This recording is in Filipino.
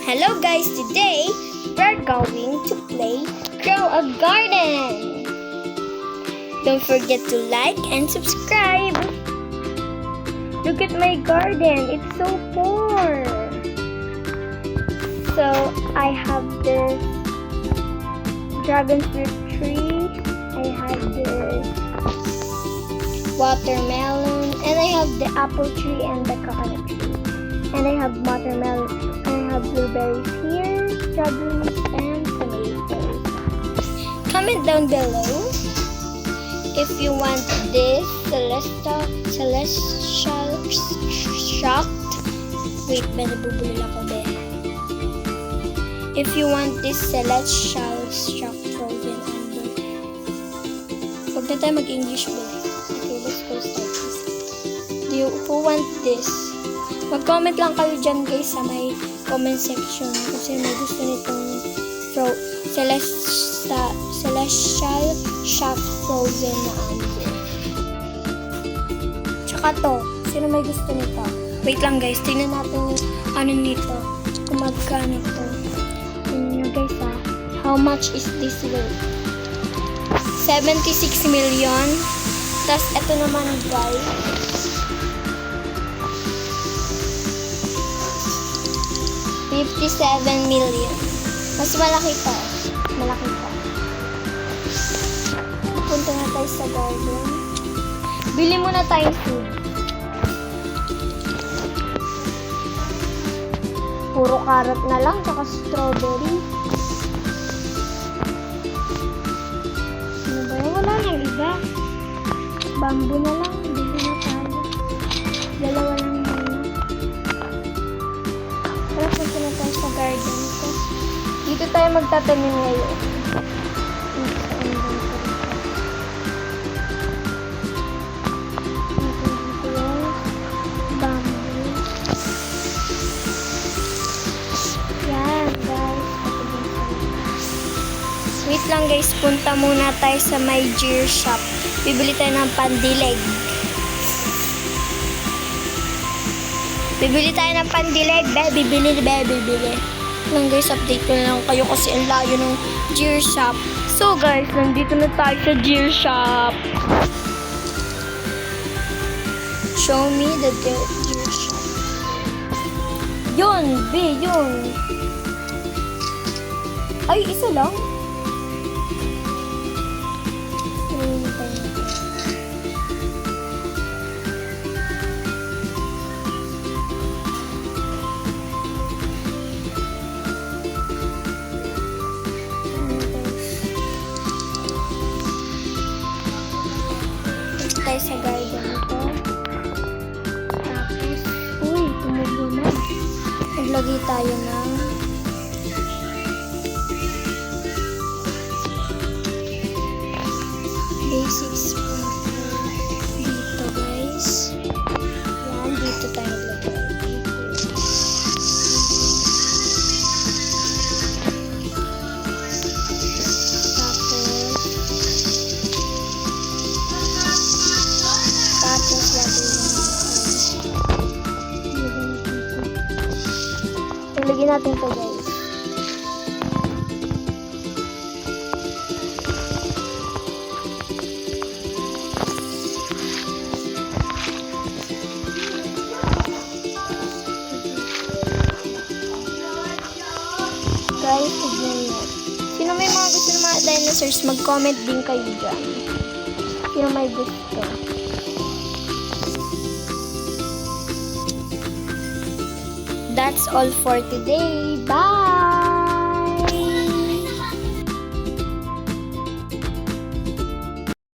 Hello guys, today we're going to play Grow a Garden. Don't forget to like and subscribe. Look at my garden, it's so poor. So I have this dragon fruit tree, I have this watermelon, and I have the apple tree and the coconut tree. And I have watermelon, and I have blueberries here, strawberries, and tomatoes. Comment down below if you want this celestial shocked. Wait, nabubulol ako be. If you want this celestial shocked frozen amber. Huwag na tayo mag-English be. Okay, let's go start this. Who want this? Mag-comment lang kayo dyan guys sa may comment section kasi may gusto nitong celestial shock frozen na amber. Tsaka to, sino may gusto nito? Wait lang guys, tingnan natin yung ano nito, kung magkano to. Tingnan nyo guys ha, how much is this worth? 76 million. Tapos ito naman guys, 57 million. Mas malaki pa. Malaki pa. Punta na tayo sa garden. Bili muna tayong food. Puro carrot na lang, tsaka strawberry. Ano ba yun? Wala nang iba. Bamboo na lang. Bili na tayo. Dalawa lang muna. Tara, punta na tayo sa garden ko. Dito tayo magtatanim ngayon. Dito yung bamboo. Yan, guys. Wait lang guys, punta muna tayo sa my deer shop. Bibili tayo ng pandileg. Bibili tayo ng pandileg, bibili. Lang guys, update ko na lang kayo kasi ang layo ng deer shop. So guys, nandito na tayo sa deer shop. Show me the deer shop. Yun, yun. Ay, isa lang. Tayo sa garden ito. Tapos, uy, tumubo na. Naglagay tayo ng basics dito guys. Yan, dito tayo naglagay. Lagyan natin ito guys. Guys, tignan nyo. Sino may mga gusto ng mga dinosaurs, mag-comment din kayo dyan. Sino may gusto. That's all for today. Bye!